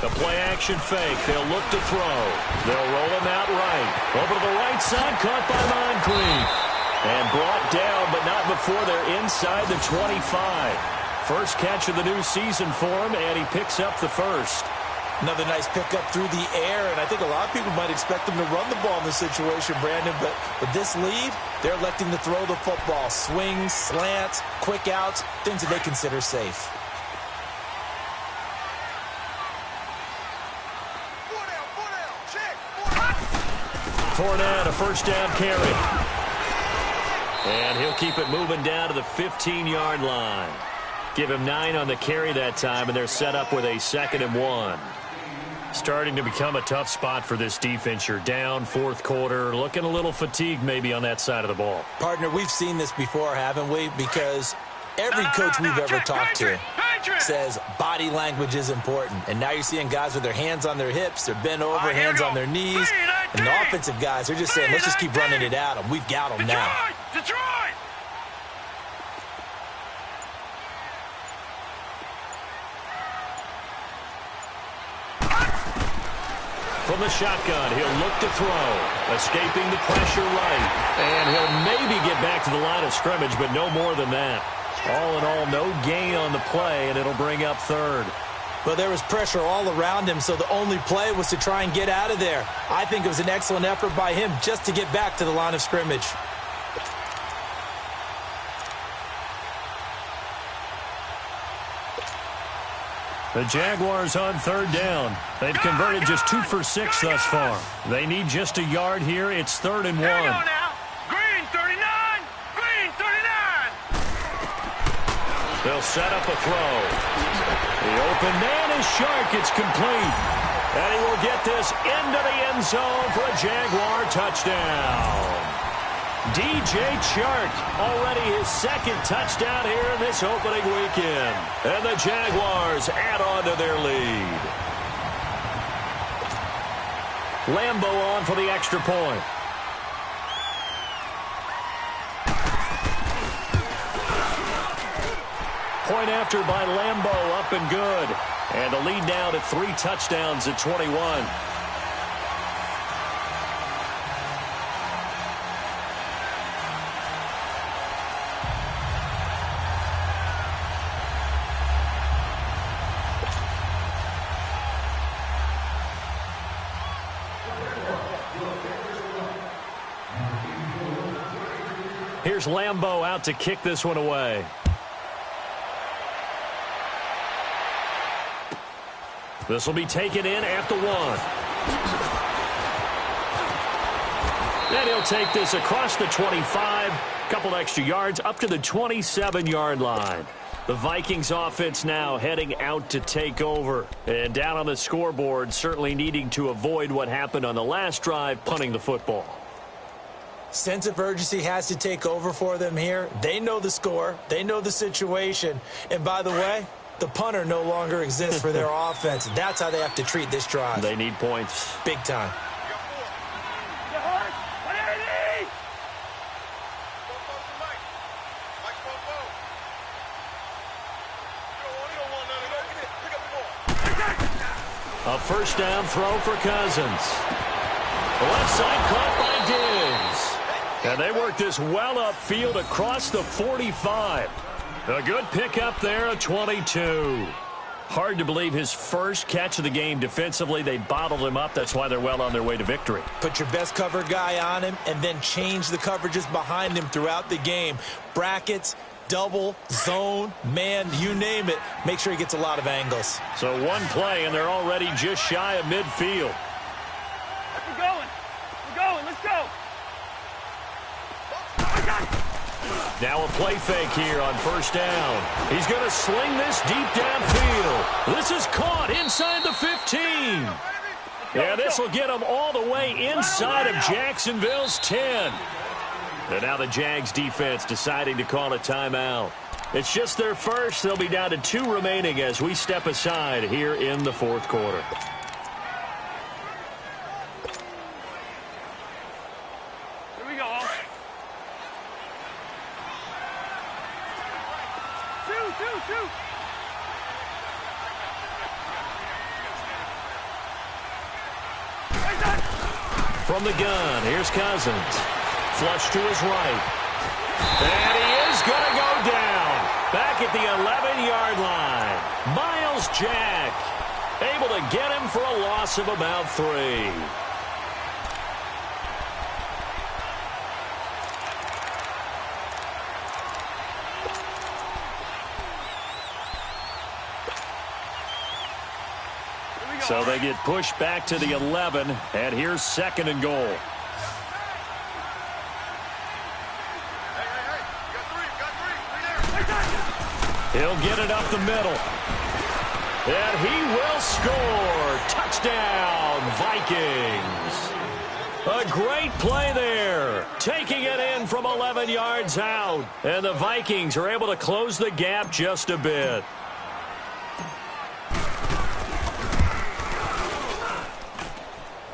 The play-action fake. They'll look to throw. They'll roll him out right. Over to the right side, caught by Moncrief. And brought down, but not before they're inside the 25. First catch of the new season for him, and he picks up the first. Another nice pickup through the air, and I think a lot of people might expect him to run the ball in this situation, Brandon, but with this lead, they're electing to throw the football. Swings, slants, quick outs, things that they consider safe. Fournette, a first down carry. And he'll keep it moving down to the 15-yard line. Give him 9 on the carry that time, and they're set up with a 2nd and 1. Starting to become a tough spot for this defense. You're down, fourth quarter, looking a little fatigued maybe on that side of the ball. Partner, we've seen this before, haven't we? Because every coach we've ever talked to says body language is important. And now you're seeing guys with their hands on their hips, they're bent over, hands on their knees. And the offensive guys are just saying, let's just keep running it at them. We've got them now. Detroit! From the shotgun, he'll look to throw. Escaping the pressure right. And he'll maybe get back to the line of scrimmage, but no more than that. All in all, no gain on the play, and it'll bring up 3rd. Well, there was pressure all around him, so the only play was to try and get out of there. I think it was an excellent effort by him just to get back to the line of scrimmage. The Jaguars on 3rd down. They've converted just 2 for 6 thus far. They need just a yard here. It's 3rd and 1. Green 39! Green 39! They'll set up a throw. The open man is Shark. It's complete. And he will get this into the end zone for a Jaguar touchdown. DJ Chark, already his 2nd touchdown here in this opening weekend. And the Jaguars add on to their lead. Lambeau on for the extra point. Point after by Lambeau, up and good. And the lead now to 3 touchdowns at 21. Here's Lambeau out to kick this one away. This will be taken in at the 1. Then he'll take this across the 25. Couple extra yards up to the 27-yard line. The Vikings offense now heading out to take over. And down on the scoreboard, certainly needing to avoid what happened on the last drive, punting the football. Sense of urgency has to take over for them here. They know the score. They know the situation. And by the way, the punter no longer exists for their offense. That's how they have to treat this drive. They need points. Big time. A first down throw for Cousins. The left side caught by Diggs. And they work this well upfield across the 45. A good pickup there at 22. Hard to believe his first catch of the game defensively. They bottled him up. That's why they're well on their way to victory. Put your best cover guy on him and then change the coverages behind him throughout the game. Brackets, double, zone, man, you name it. Make sure he gets a lot of angles. So one play, and they're already just shy of midfield. We're going. We're going. Let's go. Now a play fake here on first down. He's going to sling this deep downfield. This is caught inside the 15. Yeah, this will get him all the way inside of Jacksonville's 10. And now the Jags defense deciding to call a timeout. It's just their first. They'll be down to 2 remaining as we step aside here in the fourth quarter. Here we go. 2. From the gun, here's Cousins. Flush to his right. And he is going to go down. Back at the 11-yard line. Miles Jack able to get him for a loss of about 3. So they get pushed back to the 11, and here's 2nd and goal. He'll get it up the middle. And he will score. Touchdown, Vikings. A great play there. Taking it in from 11 yards out. And the Vikings are able to close the gap just a bit.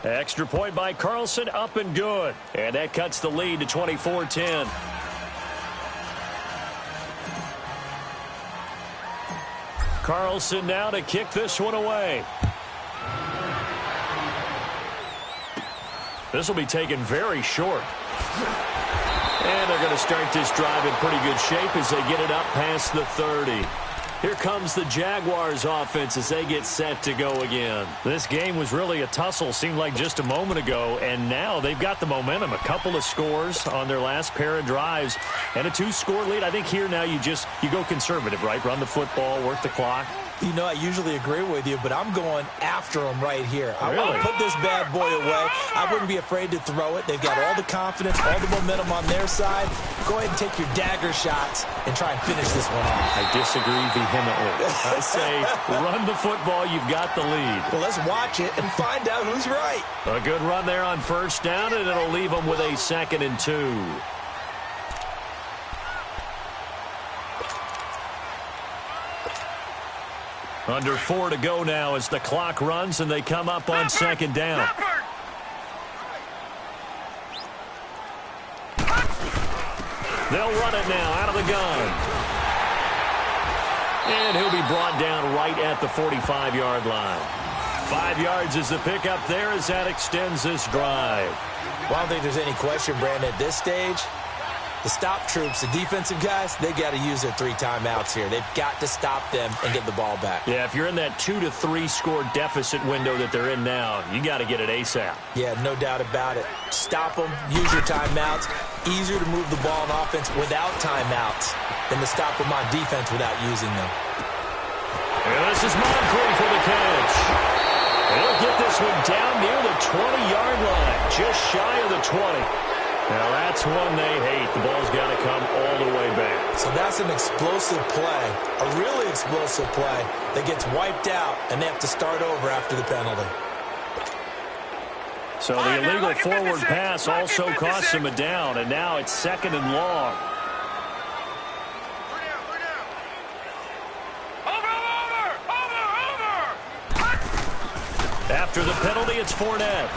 Extra point by Carlson, up and good. And that cuts the lead to 24-10. Carlson now to kick this one away. This will be taken very short. And they're going to start this drive in pretty good shape as they get it up past the 30. Here comes the Jaguars offense as they get set to go again. This game was really a tussle, seemed like just a moment ago, and now they've got the momentum. A couple of scores on their last pair of drives and a 2-score lead. I think here now you go conservative, right? Run the football, work the clock. You know, I usually agree with you, but I'm going after him right here. I Really? want to put this bad boy away. I wouldn't be afraid to throw it. They've got all the confidence, all the momentum on their side. Go ahead and take your dagger shots and try and finish this one off. I disagree vehemently. I say run the football. You've got the lead. Well, let's watch it and find out who's right. A good run there on first down, and it'll leave them with a 2nd and 2. Under 4 to go now as the clock runs and they come up on 2nd down. They'll run it now out of the gun. And he'll be brought down right at the 45-yard line. 5 yards is the pickup there as that extends this drive. Well, I don't think there's any question, Brandon, at this stage. The stop troops, the defensive guys, they got to use their 3 timeouts here. They've got to stop them and get the ball back. Yeah, if you're in that 2 to 3 score deficit window that they're in now, you got to get it ASAP. Yeah, no doubt about it. Stop them, use your timeouts. Easier to move the ball on offense without timeouts than to stop them on defense without using them. And this is Moncrief for the catch. He'll get this one down near the 20-yard line, just shy of the 20. Now, that's one they hate. The ball's got to come all the way back. So that's an explosive play, a really explosive play that gets wiped out, and they have to start over after the penalty. So the illegal forward pass also costs him a down, and now it's 2nd and long. After the penalty, it's Fournette.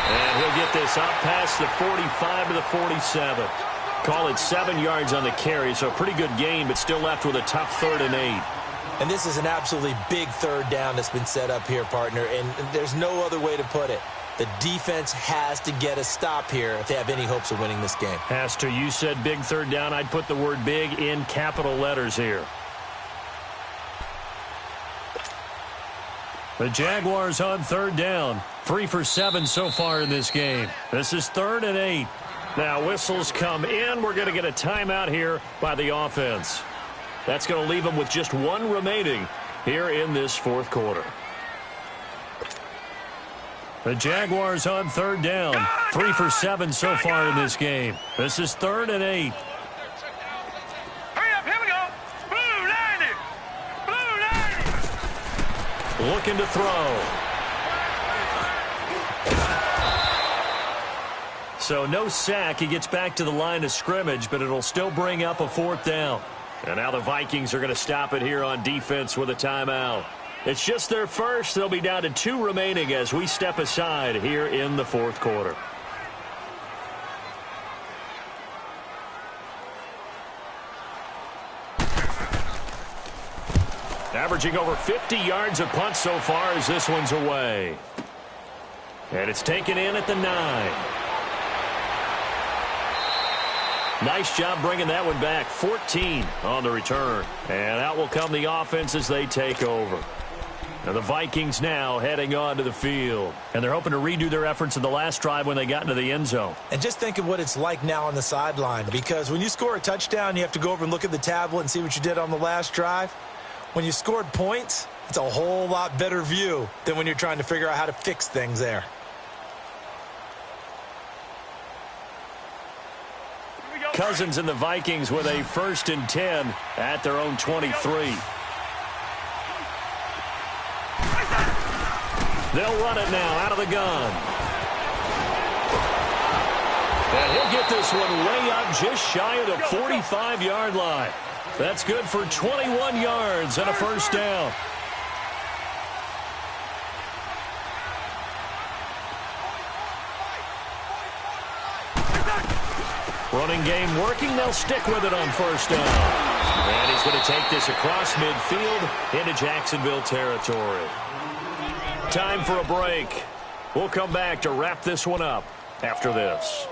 And he'll get this up past the 45 to the 47. Call it 7 yards on the carry, so a pretty good gain, but still left with a tough 3rd and 8. And this is an absolutely big 3rd down that's been set up here, partner, and there's no other way to put it. The defense has to get a stop here if they have any hopes of winning this game. Has to. You said big 3rd down. I'd put the word big in capital letters here. The Jaguars on 3rd down. 3 for 7 so far in this game. This is 3rd and 8. Now whistles come in. We're going to get a timeout here by the offense. That's going to leave them with just 1 remaining here in this 4th quarter. The Jaguars on 3rd down. 3 for 7 so far in this game. This is 3rd and 8. Hurry up, here we go. Blue 90. Blue 90. Looking to throw. So no sack. He gets back to the line of scrimmage, but it'll still bring up a 4th down. And now the Vikings are going to stop it here on defense with a timeout. It's just their first. They'll be down to 2 remaining as we step aside here in the 4th quarter. Averaging over 50 yards a punt so far as this one's away. And it's taken in at the 9. Nice job bringing that one back. 14 on the return. And out will come the offense as they take over. And the Vikings now heading on to the field. And they're hoping to redo their efforts in the last drive when they got into the end zone. And just think of what it's like now on the sideline, because when you score a touchdown, you have to go over and look at the tablet and see what you did on the last drive. When you scored points, it's a whole lot better view than when you're trying to figure out how to fix things there. Cousins and the Vikings with a 1st and 10 at their own 23. They'll run it now out of the gun. And he'll get this one way up just shy of the 45-yard line. That's good for 21 yards and a 1st down. Running game working. They'll stick with it on 1st down. And he's going to take this across midfield into Jacksonville territory. Time for a break. We'll come back to wrap this one up after this.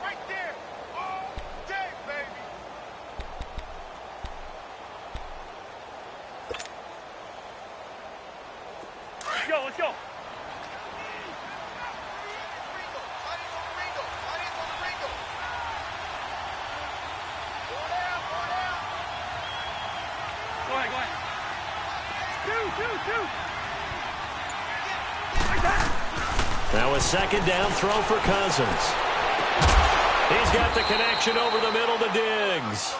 Right there. All day, baby. Let's go, let's go. Go ahead. Two. Now a 2nd down throw for Cousins. He's got the connection over the middle to Diggs.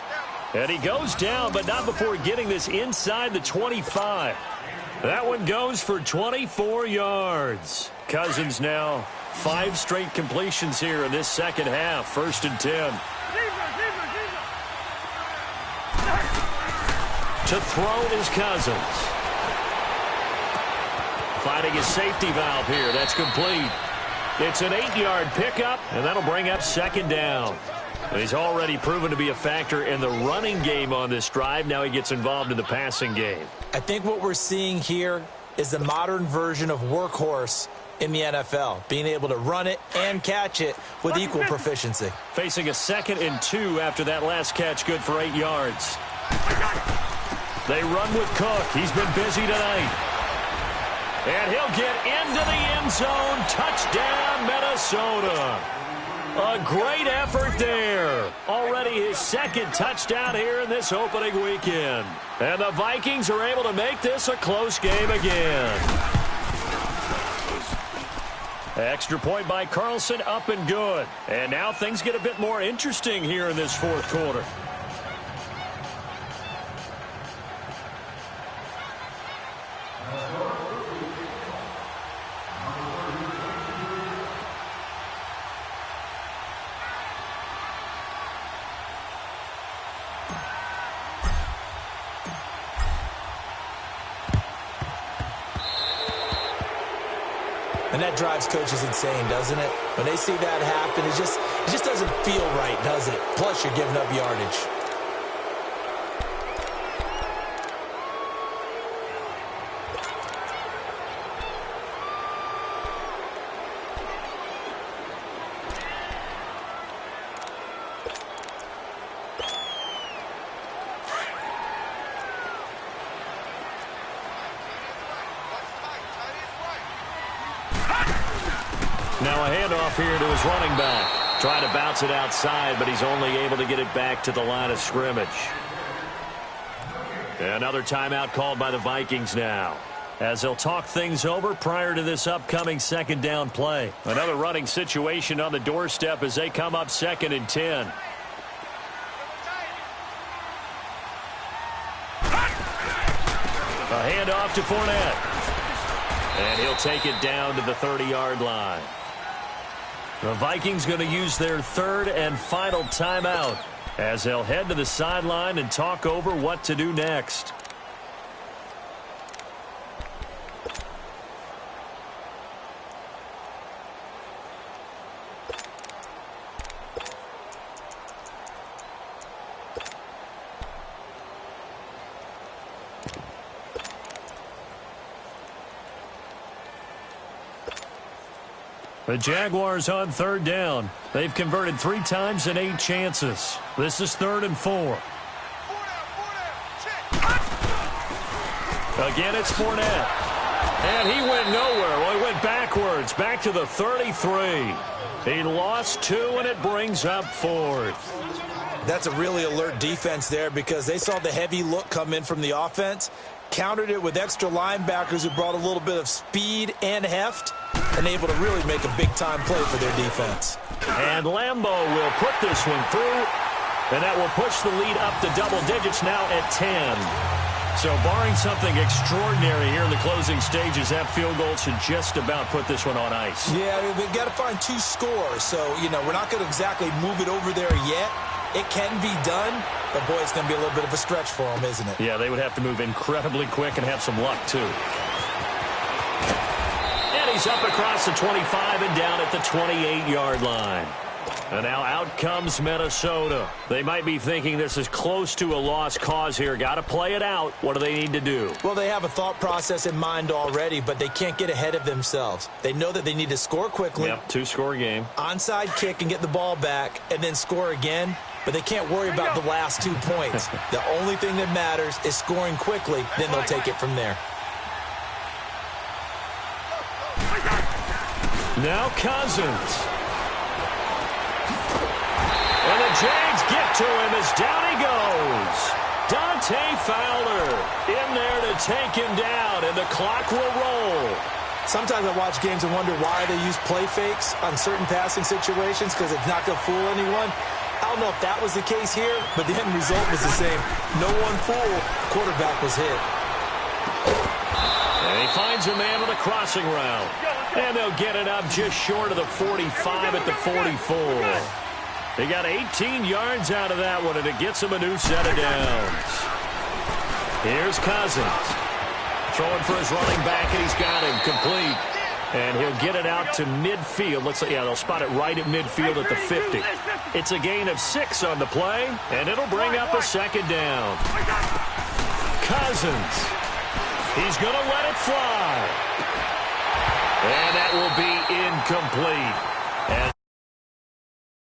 And he goes down, but not before getting this inside the 25. That one goes for 24 yards. Cousins now 5 straight completions here in this 2nd half. 1st and 10. To throw is Cousins. Finding his safety valve here. That's complete. It's an 8-yard pickup, and that'll bring up 2nd down. He's already proven to be a factor in the running game on this drive. Now he gets involved in the passing game. I think what we're seeing here is the modern version of workhorse in the NFL, being able to run it and catch it with equal proficiency. Facing a 2nd and 2 after that last catch, good for 8 yards. They run with Cook. He's been busy tonight. And he'll get into the end zone. Touchdown, Minnesota. A great effort there. Already his 2nd touchdown here in this opening weekend. And the Vikings are able to make this a close game again. Extra point by Carlson, up and good. And now things get a bit more interesting here in this 4th quarter. And that drives coaches insane, doesn't it? When they see that happen, it just doesn't feel right, does it? Plus, you're giving up yardage. Now a handoff here to his running back. Trying to bounce it outside, but he's only able to get it back to the line of scrimmage. Another timeout called by the Vikings now, as they'll talk things over prior to this upcoming second down play. Another running situation on the doorstep as they come up 2nd and 10. A handoff to Fournette. And he'll take it down to the 30-yard line. The Vikings going to use their 3rd and final timeout as they'll head to the sideline and talk over what to do next. The Jaguars on 3rd down. They've converted 3 times in 8 chances. This is 3rd and 4. Again, it's Fournette. And he went nowhere. Well, he went backwards, back to the 33. He lost 2, and it brings up 4th. That's a really alert defense there because they saw the heavy look come in from the offense, countered it with extra linebackers who brought a little bit of speed and heft, and able to really make a big-time play for their defense. And Lambeau will put this one through, and that will push the lead up to double digits now at 10. So barring something extraordinary here in the closing stages, that field goal should just about put this one on ice. Yeah, we've got to find 2 scores, so, we're not going to exactly move it over there yet. It can be done, but, boy, it's going to be a little bit of a stretch for them, isn't it? Yeah, they would have to move incredibly quick and have some luck, too. He's up across the 25 and down at the 28-yard line. And now out comes Minnesota. They might be thinking this is close to a lost cause here. Got to play it out. What do they need to do? Well, they have a thought process in mind already, but they can't get ahead of themselves. They know that they need to score quickly. Yep, 2-score game. Onside kick and get the ball back and then score again. But they can't worry about the last 2 points. The only thing that matters is scoring quickly. Then they'll take it from there. Now Cousins. And the Jags get to him as down he goes. Dante Fowler in there to take him down, and the clock will roll. Sometimes I watch games and wonder why they use play fakes on certain passing situations because it's not going to fool anyone. I don't know if that was the case here, but the end result was the same. No one fooled. Quarterback was hit. And he finds a man with a crossing route. And they'll get it up just short of the 45 at the 44. They got 18 yards out of that one, and it gets them a new set of downs. Here's Cousins. Throwing for his running back, and he's got him complete. And he'll get it out to midfield. They'll spot it right at midfield at the 50. It's a gain of 6 on the play, and it'll bring up a 2nd down. Cousins. He's going to let it fly. And that will be incomplete.